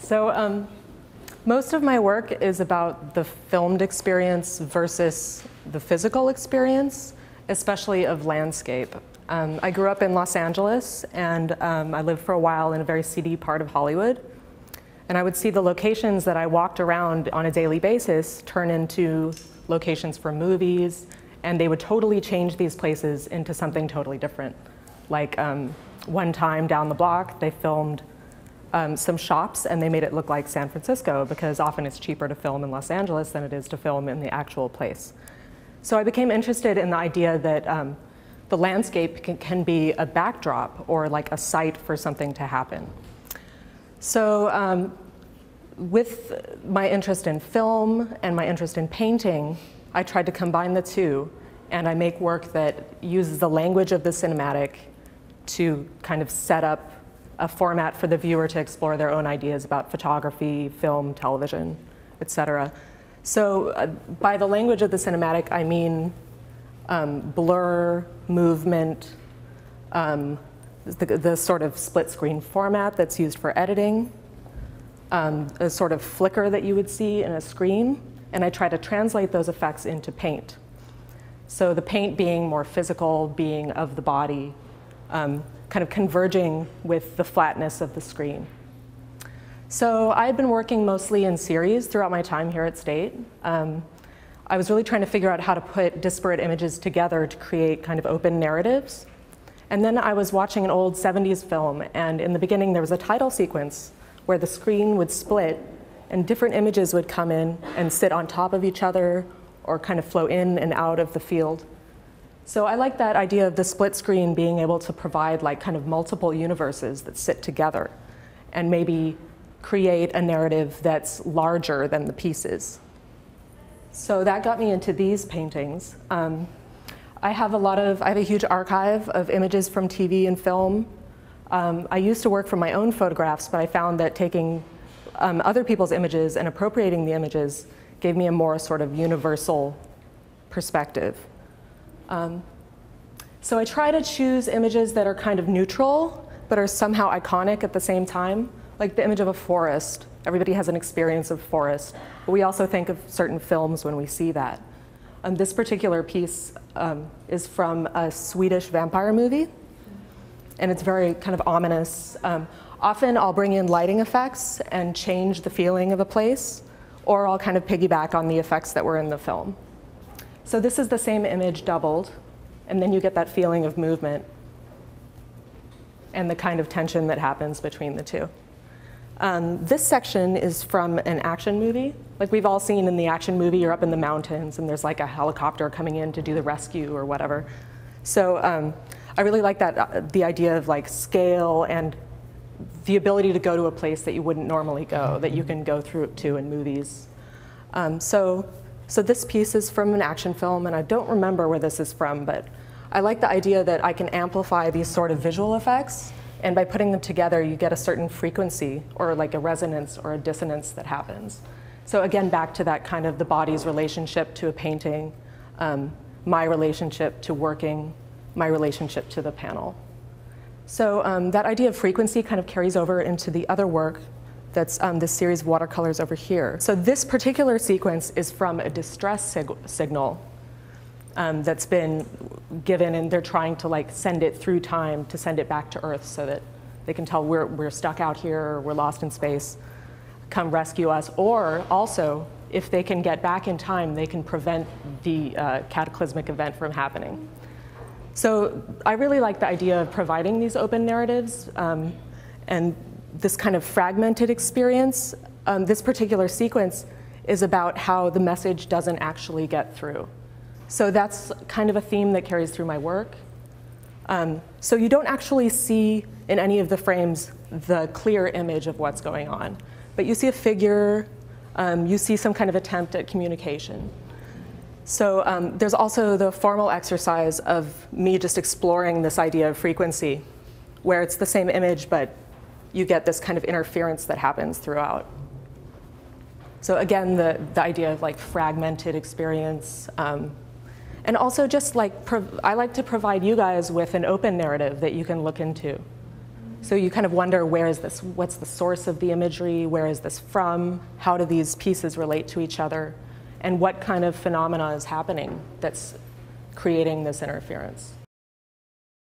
So most of my work is about the filmed experience versus the physical experience, especially of landscape. I grew up in Los Angeles, and I lived for a while in a very seedy part of Hollywood. And I would see the locations that I walked around on a daily basis turn into locations for movies, and they would totally change these places into something totally different. Like one time down the block, they filmed some shops and they made it look like San Francisco, because often it's cheaper to film in Los Angeles than it is to film in the actual place. So I became interested in the idea that the landscape can be a backdrop or like a site for something to happen. So with my interest in film and my interest in painting, I tried to combine the two, and I make work that uses the language of the cinematic to kind of set up a format for the viewer to explore their own ideas about photography, film, television, etc. So by the language of the cinematic, I mean blur, movement, the sort of split screen format that's used for editing, a sort of flicker that you would see in a screen, and I try to translate those effects into paint. So the paint being more physical, being of the body, kind of converging with the flatness of the screen. So I've been working mostly in series throughout my time here at State. I was really trying to figure out how to put disparate images together to create kind of open narratives. And then I was watching an old 70s film, and in the beginning there was a title sequence where the screen would split and different images would come in and sit on top of each other or kind of flow in and out of the field. So I like that idea of the split screen being able to provide like kind of multiple universes that sit together and maybe create a narrative that's larger than the pieces. So that got me into these paintings. I have a huge archive of images from TV and film. I used to work from my own photographs, but I found that taking other people's images and appropriating the images gave me a more sort of universal perspective. So I try to choose images that are kind of neutral, but are somehow iconic at the same time. Like the image of a forest. Everybody has an experience of forest, but we also think of certain films when we see that. This particular piece is from a Swedish vampire movie, and it's very kind of ominous. Often I'll bring in lighting effects and change the feeling of a place, or I'll kind of piggyback on the effects that were in the film. So this is the same image doubled, and then you get that feeling of movement and the kind of tension that happens between the two. This section is from an action movie. Like we've all seen in the action movie, you're up in the mountains and there's like a helicopter coming in to do the rescue or whatever. So I really like that, the idea of like scale and the ability to go to a place that you wouldn't normally go, that you can go through to in movies. So this piece is from an action film, and I don't remember where this is from, but I like the idea that I can amplify these sort of visual effects, and by putting them together, you get a certain frequency or like a resonance or a dissonance that happens. So again, back to that kind of the body's relationship to a painting, my relationship to working, my relationship to the panel. So that idea of frequency kind of carries over into the other work that's this series of watercolors over here. So this particular sequence is from a distress signal that's been given, and they're trying to like send it through time to send it back to Earth so that they can tell we're stuck out here, or we're lost in space, come rescue us. Or also, if they can get back in time, they can prevent the cataclysmic event from happening. So I really like the idea of providing these open narratives and this kind of fragmented experience. This particular sequence is about how the message doesn't actually get through. So that's kind of a theme that carries through my work. So you don't actually see in any of the frames the clear image of what's going on, but you see a figure, you see some kind of attempt at communication. So there's also the formal exercise of me just exploring this idea of frequency, where it's the same image, but you get this kind of interference that happens throughout. So again, the idea of like fragmented experience, and also just like, I like to provide you guys with an open narrative that you can look into. So you kind of wonder, where is this? What's the source of the imagery? Where is this from? How do these pieces relate to each other? And what kind of phenomena is happening that's creating this interference?